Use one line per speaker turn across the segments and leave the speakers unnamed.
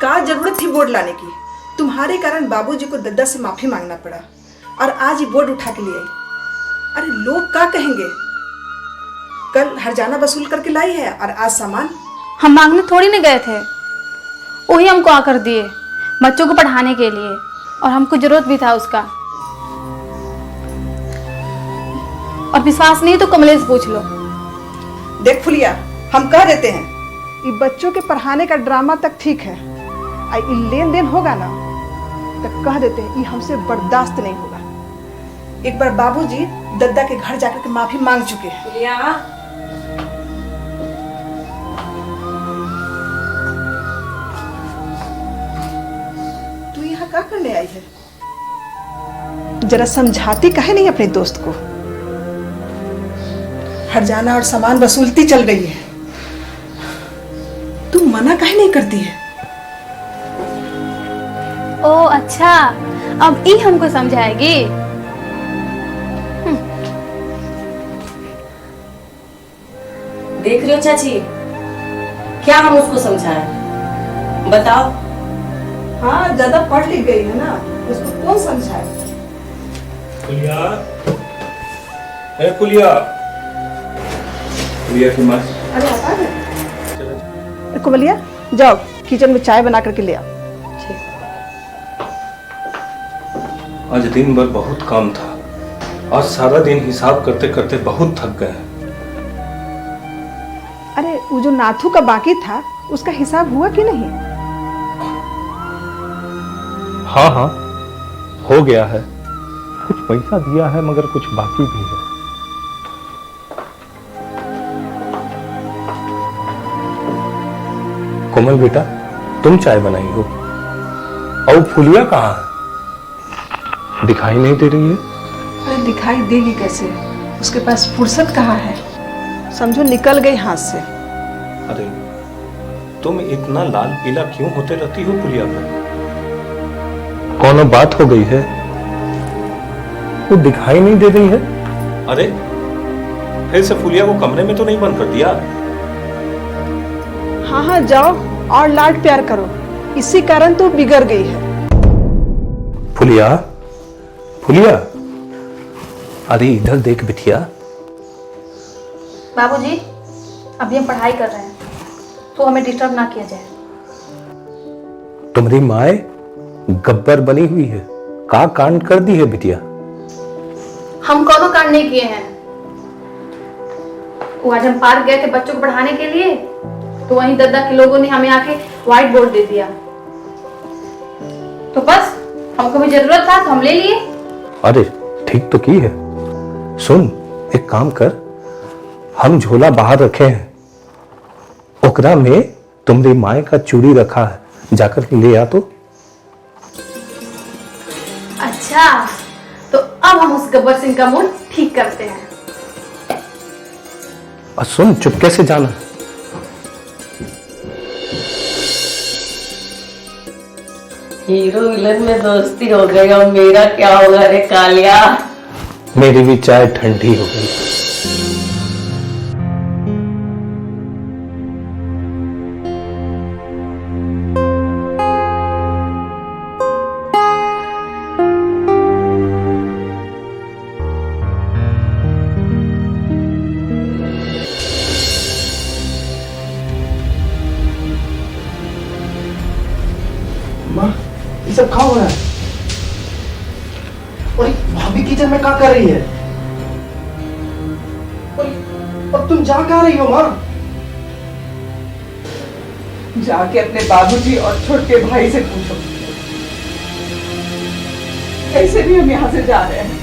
क्या जरूरत थी बोर्ड लाने की? तुम्हारे कारण बाबूजी को दद्दा से माफी मांगना पड़ा और आज ही बोर्ड उठा के लिए आई। अरे लोग क्या कहेंगे? कल हरजाना वसूल करके लाई है और आज सामान।
हम मांगने थोड़ी ना गए थे, वही हमको आकर दिए बच्चों को पढ़ाने के लिए, और हमको जरूरत भी था उसका। और विश्वास नहीं तो कमलेश पूछ लो।
देख फुलिया, हम कह देते हैं ये बच्चों के पढ़ाने का ड्रामा तक ठीक है, लेन देन होगा ना तो कह देते हैं ये हमसे बर्दाश्त नहीं होगा। एक बार बाबूजी दद्दा के घर जाकर के माफी मांग चुके हैं। तू यहाँ क्या करने आई है? जरा समझाती काहे नहीं अपने दोस्त को? हरजाना और सामान वसूलती चल रही है, तू मना काहे नहीं करती है?
ओ अच्छा, अब ई हमको समझाएगी।
देख रहे हो चाची, क्या हम उसको समझाएं? बताओ।
हाँ, ज्यादा पढ़ लिख गई है ना, उसको कौन समझाए?
कुलिया, कुलिया, कुलिया की माँ।
अरे आता है। कुबलिया, जाओ किचन में चाय बना करके ले आओ।
आज दिन भर बहुत काम था, आज सारा दिन हिसाब करते करते बहुत थक गए।
अरे वो जो नाथू का बाकी था उसका हिसाब हुआ कि नहीं?
हाँ हाँ, हो गया है। कुछ पैसा दिया है मगर कुछ बाकी भी है। कोमल बेटा, तुम चाय बनाई हो और फुलिया कहाँ है? दिखाई नहीं दे रही है।
अरे दिखाई देगी कैसे, उसके पास फुर्सत कहाँ है? समझो निकल गई हाथ से।
अरे तुम इतना लाल पीला क्यों होते रहती हो फुलिया पर? कौन बात हो गई है? वो दिखाई नहीं दे रही है। अरे फिर से फुलिया को कमरे में तो नहीं बंद कर दिया?
हाँ हाँ, जाओ और लाड प्यार करो, इसी कारण तो बिगड़ गई है।
फुलिया, फुलिया, अरे इधर देख बिटिया।
बाबूजी, अभी हम पढ़ाई कर रहे हैं, तो हमें डिस्टर्ब ना किया जाए।
तुम्हारी माए गब्बर बनी हुई है, का कांड कर दी है बिटिया?
हम कोनो कांड नहीं किए हैं। वो आज हम पार्क गए थे बच्चों को पढ़ाने के लिए, तो वहीं दद्दा के लोगों ने हमें आके व्हाइट बोर्ड दे दिया, तो बस हमको भी जरूरत था तो हम ले लिए।
अरे ठीक तो की है। सुन, एक काम कर, हम झोला बाहर रखे हैं, ओकरा में तुम्हारी माए का चूड़ी रखा है, जाकर के ले आ तो।
अच्छा, तो अब हम उस गब्बर सिंह का मूड ठीक करते हैं।
और सुन, चुपके से जाना।
हीरो विलन में दोस्ती हो गई और मेरा क्या होगा रे कालिया?
मेरी भी चाय ठंडी हो गई।
माँ, ये सब कहाँ हो रहा है? और भाभी किचन में क्या कर रही है? और तुम जा कहाँ रही हो माँ?
जाके अपने बाबूजी और छोटे भाई से पूछो, कैसे भी हम यहाँ से जा रहे हैं।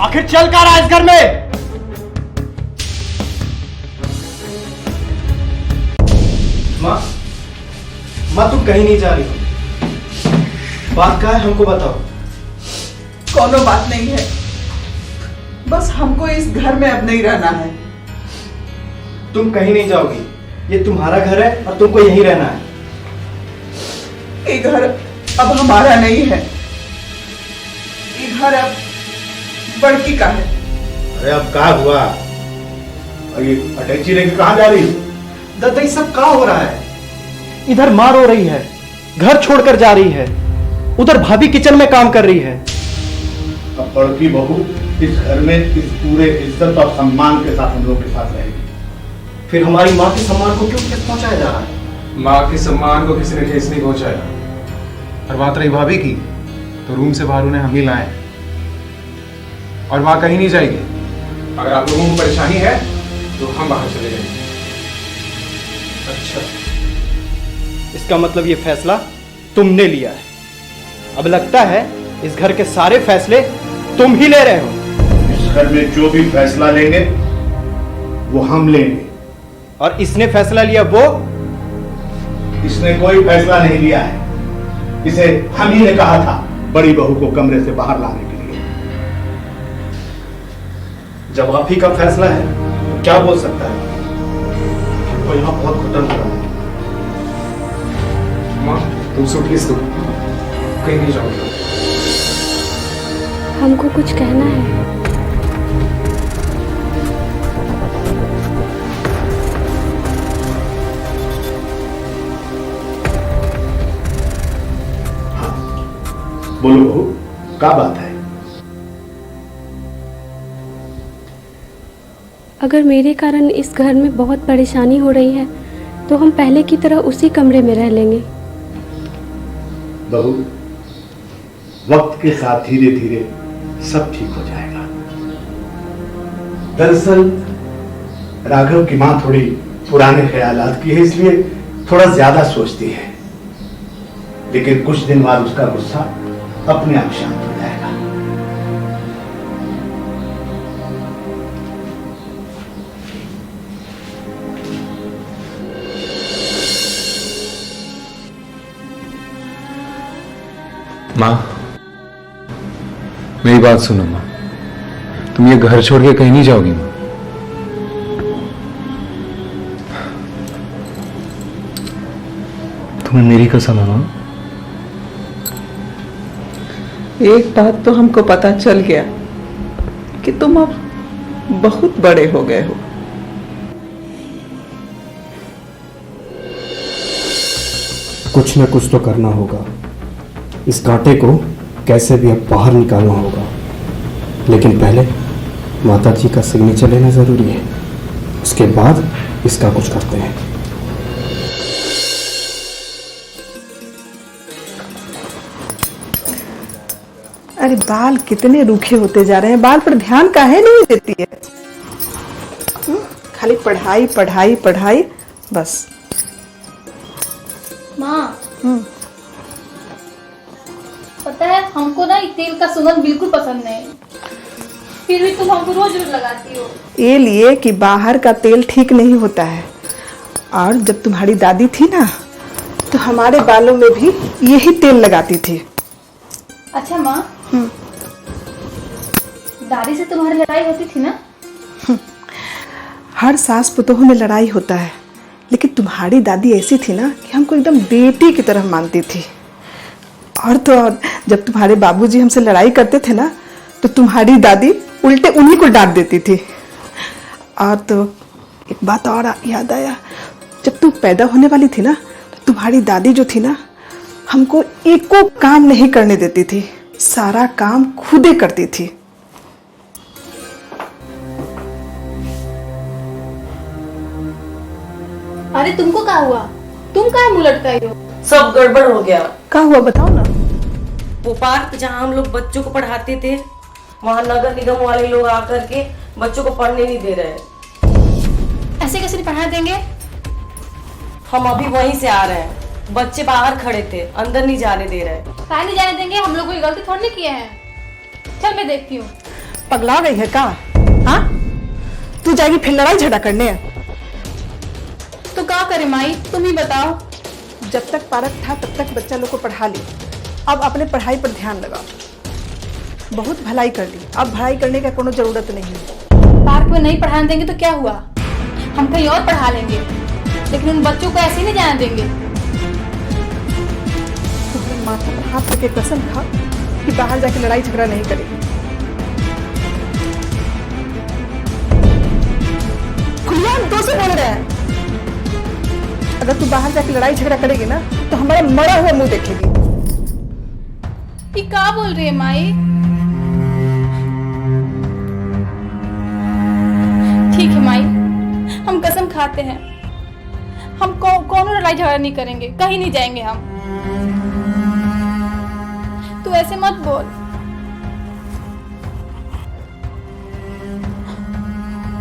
आखिर चल क्या रहा है इस घर में? माँ, माँ तुम कहीं नहीं जा रही हो। बात क्या है हमको बताओ।
कोनो बात नहीं है, बस हमको इस घर में अब नहीं रहना है।
तुम कहीं नहीं जाओगी, ये तुम्हारा घर है और तुमको यहीं रहना है।
ये घर अब हमारा नहीं है, ये घर अब बड़की का है।
अरे अब क्या हुआ? और ये अटैची लेके कहाँ जा रही हो?
दादा ये सब क्या हो रहा है? इधर माँ रो रही है, घर छोड़कर जा रही है, उधर भाभी किचन में काम कर रही है।
अब बड़की बहू इस घर में इस पूरे इज्जत और सम्मान के साथ हम लोग के साथ रहेगी।
फिर हमारी माँ के सम्मान को क्यों ठेस पहुंचाया जा रहा है?
माँ के सम्मान को किसी ने ठेस नहीं पहुंचाया। और बात रही भाभी की, तो रूम से बाहर उन्हें हम ही लाए और माँ कहीं नहीं जाएगी। अगर आप लोगों को परेशानी है तो हम बाहर चले जाएंगे।
अच्छा, इसका मतलब ये फैसला तुमने लिया है। अब लगता है इस घर के सारे फैसले तुम ही ले रहे हो।
इस घर में जो भी फैसला लेंगे वो हम लेंगे।
और इसने फैसला लिया वो?
इसने कोई फैसला नहीं लिया है, इसे हम ही ने कहा था बड़ी बहू को कमरे से बाहर लाने के लिए।
जब आप ही का फैसला है तो क्या बोल सकता है?
हमको यहाँ बहुत घुटन हो रहा है।
माँ तुम सूटकेस दो, कहीं नहीं जाओगे।
हमको कुछ कहना है।
बोलो बहू, क्या बात है?
अगर मेरे कारण इस घर में बहुत परेशानी हो रही है तो हम पहले की तरह उसी कमरे में रह लेंगे।
बहू, वक्त के साथ धीरे धीरे सब ठीक हो जाएगा। दरअसल राघव की माँ थोड़ी पुराने ख्यालात की है, इसलिए थोड़ा ज्यादा सोचती है, लेकिन कुछ दिन बाद उसका गुस्सा अपने आप शांत हो जाएगा।
माँ मेरी बात सुनो माँ, तुम ये घर छोड़ के कहीं नहीं जाओगी माँ। तुम्हें मेरी कसम है माँ।
एक बात तो हमको पता चल गया कि तुम अब बहुत बड़े हो गए हो।
कुछ न कुछ तो करना होगा, इस कांटे को कैसे भी अब बाहर निकालना होगा। लेकिन पहले माता जी का सिग्नेचर लेना जरूरी है, उसके बाद इसका कुछ करते हैं।
अरे बाल कितने रूखे होते जा रहे हैं, बाल पर ध्यान काहे नहीं देती है? खाली पढ़ाई पढ़ाई पढ़ाई बस।
माँ पता है हमको ना ये तेल का सुगंध बिल्कुल पसंद नहीं, फिर भी तुम हमको रोज रोज लगाती हो।
ये लिए कि बाहर का तेल ठीक नहीं होता है, और जब तुम्हारी दादी थी ना तो हमारे बालों में भी यही तेल लगाती थी।
अच्छा माँ, दादी से तुम्हारी लड़ाई होती थी ना?
हर सास पुतोह में लड़ाई होता है, लेकिन तुम्हारी दादी ऐसी थी ना कि हमको एकदम बेटी की तरह मानती थी। और तो और जब तुम्हारे बाबूजी हमसे लड़ाई करते थे ना तो तुम्हारी दादी उल्टे उन्हीं को डांट देती थी। और तो एक बात और याद आया, जब तुम पैदा होने वाली थी ना तो तुम्हारी दादी जो थी ना हमको एको काम नहीं करने देती थी, सारा काम खुदे करती थी।
अरे तुमको क्या हुआ? तुम काहे मुंह लटकाई हो?
सब गड़बड़ हो गया।
क्या हुआ बताओ ना।
वो पार्क जहाँ हम लोग बच्चों को पढ़ाते थे, वहाँ नगर निगम वाले लोग आकर के बच्चों को पढ़ने नहीं दे रहे।
ऐसे कैसे नहीं पढ़ा देंगे?
हम अभी वहीं से आ रहे हैं, बच्चे बाहर खड़े थे, अंदर नहीं जाने दे रहे।
काहे नहीं जाने देंगे? हम लोग कोई गलती थोड़ी नहीं किए हैं। चल मैं देखती हूँ।
पगला गई है का? हाँ, तू जाएगी फिर लड़ाई झगड़ा करने?
तो क्या करे माई, तुम ही बताओ।
जब तक पारक था तब तक बच्चा लोग को पढ़ा ली, अब अपने पढ़ाई पर ध्यान लगाओ। बहुत भलाई कर ली, अब भलाई करने का कोनो जरूरत नहीं है।
पार्क में नहीं पढ़ाने देंगे तो क्या हुआ? हम कहीं और पढ़ा लेंगे, लेकिन उन बच्चों को ऐसे नहीं जाने देंगे।
माथा पर हाथ रख के कसम खा कि बाहर जाके लड़ाई झगड़ा नहीं करेगी। खुलेआम तो से बोल रहे हैं, अगर तू बाहर जाके लड़ाई झगड़ा करेगी ना तो हमारा मरा हुआ मुंह देखेगी।
ये क्या बोल रही है माई? ठीक है माई, हम कसम खाते हैं, हम कौन लड़ाई झगड़ा नहीं करेंगे, कहीं नहीं जाएंगे हम। तू ऐसे मत बोल।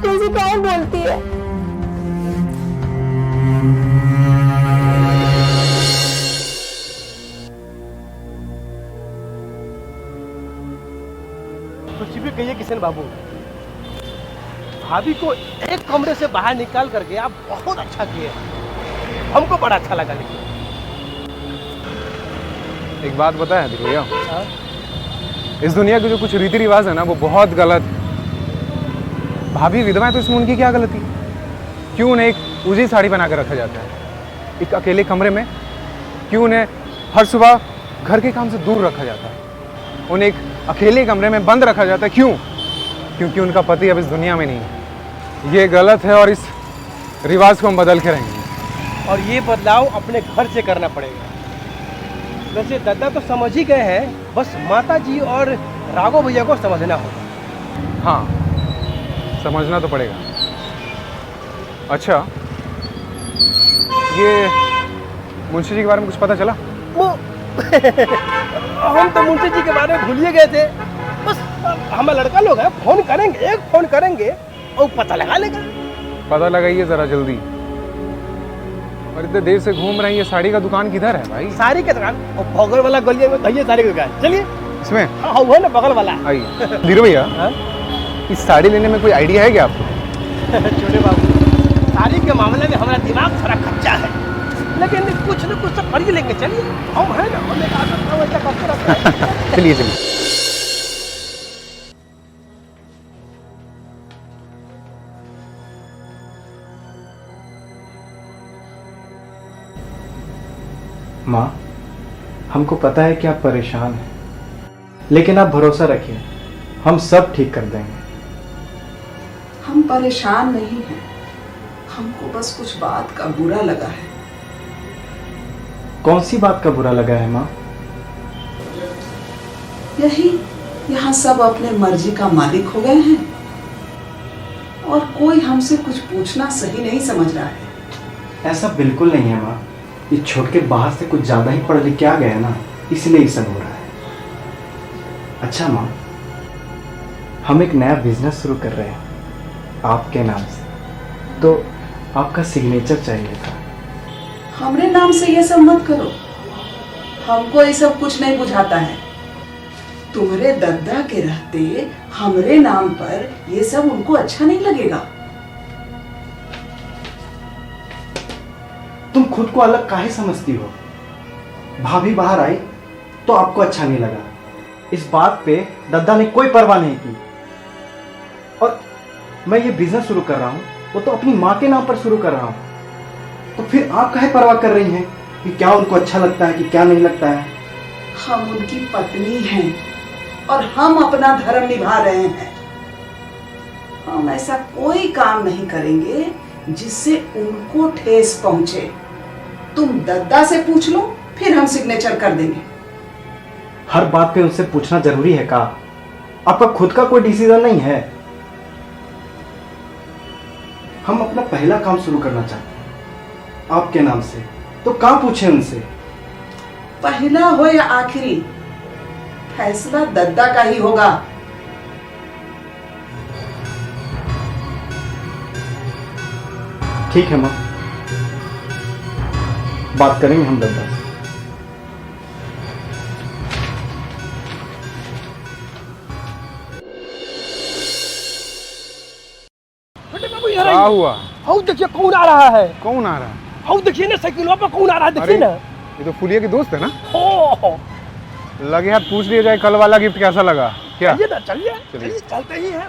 तू ऐसे कौन बोलती है?
कुछ भी कहिए किशन बाबू, भाभी को एक कमरे से बाहर निकाल करके आप बहुत अच्छा किए, हमको बड़ा अच्छा लगा। लेकिन
एक बात पता है भैया, इस दुनिया के जो कुछ रीति रिवाज है ना वो बहुत गलत है। भाभी विधवा है तो इसमें उनकी क्या गलती? क्यों उन्हें एक उजी साड़ी बना कर रखा जाता है एक अकेले कमरे में? क्यों उन्हें हर सुबह घर के काम से दूर रखा जाता है? उन्हें एक अकेले कमरे में बंद रखा जाता है, क्यों? क्योंकि उनका पति अब इस दुनिया में नहीं है। ये गलत है और इस रिवाज को हम बदल के रहेंगे।
और ये बदलाव अपने घर से करना पड़ेगा। वैसे दादा तो समझ ही गए हैं, बस माता जी और राघव भैया को समझना होगा।
हाँ, समझना तो पड़ेगा। अच्छा, ये मुंशी जी के बारे में कुछ पता चला?
हम तो मुंशी जी के बारे में भूल ही गए थे। बस हम लड़का लोग हैं, फोन करेंगे, एक फोन करेंगे और पता लगा लेगा।
पता लगाइए जरा जल्दी। और इतने देर से घूम रहे हैं, ये साड़ी का दुकान किधर है भाई?
साड़ी की दुकान और बगल वाला गलिया में भैया साड़ी की दुकान। चलिए
इसमें।
हाँ वो है ना बगल वाला।
आइए धीरू भैया, इस साड़ी लेने में कोई आइडिया है क्या आपको?
छोटे बाबू, साड़ी के मामले में हमारा दिमाग थोड़ा कच्चा है, लेकिन कुछ न कुछ तो खरीद लेंगे। चलिए हम है ना, हमने कहा वैसा करते रहते हैं।
चलिए चलिए।
माँ, हमको पता है कि आप परेशान हैं, लेकिन आप भरोसा रखिए, हम सब ठीक कर देंगे।
हम परेशान नहीं हैं, हमको बस कुछ बात का बुरा लगा है।
कौन सी बात का बुरा लगा है माँ?
यही, यहाँ सब अपने मर्जी का मालिक हो गए हैं और कोई हमसे कुछ पूछना सही नहीं समझ रहा है।
ऐसा बिल्कुल नहीं है माँ, ये छोटे बाहर से कुछ ज्यादा ही पढ़ लिख के आ गए हैं ना, इसलिए ये सब हो रहा है। अच्छा माँ, हम एक नया बिजनेस शुरू कर रहे हैं आपके नाम से, तो आपका सिग्नेचर चाहिए था।
हमरे नाम से ये सब मत करो, हमको ये सब कुछ नहीं बुझाता है। तुम्हारे दादा के रहते हमरे नाम पर ये सब उनको अच्छा नहीं लगेगा।
तुम खुद को अलग काहे समझती हो? भाभी बाहर आई तो आपको अच्छा नहीं लगा, इस बात पे दादा ने कोई परवाह नहीं की। और मैं ये बिजनेस शुरू कर रहा हूँ, वो तो अपनी माँ के नाम पर शुरू कर रहा हूँ, तो फिर आप काहे परवाह कर रही हैं कि क्या उनको अच्छा लगता है कि क्या नहीं लगता है?
हम उनकी पत्नी हैं और हम अपना धर्म निभा रहे हैं। हम ऐसा कोई काम नहीं करेंगे जिससे उनको ठेस पहुंचे। तुम दादा से पूछ लो, फिर हम सिग्नेचर कर देंगे।
हर बात पे उनसे पूछना जरूरी है का? आपका खुद का कोई डिसीजन नहीं है? हम अपना पहला काम शुरू करना चाहते हैं आपके नाम से, तो कहाँ पूछे उनसे?
पहला हो या आखिरी, फैसला दादा का ही होगा।
ठीक है माँ, बात करेंगे हम दादा से।
क्या हुआ?
हाउ देखिए कौन आ रहा है।
कौन आ रहा है?
हाउ देखिए ना, साइकिलों पर कौन आ रहा है, देखिए ना।
ये तो फुलिया की दोस्त है ना?
हो
लगे हाथ पूछ लिया जाए कल वाला गिफ्ट कैसा लगा क्या?
चलिए ना, चलिए चलते ही हैं।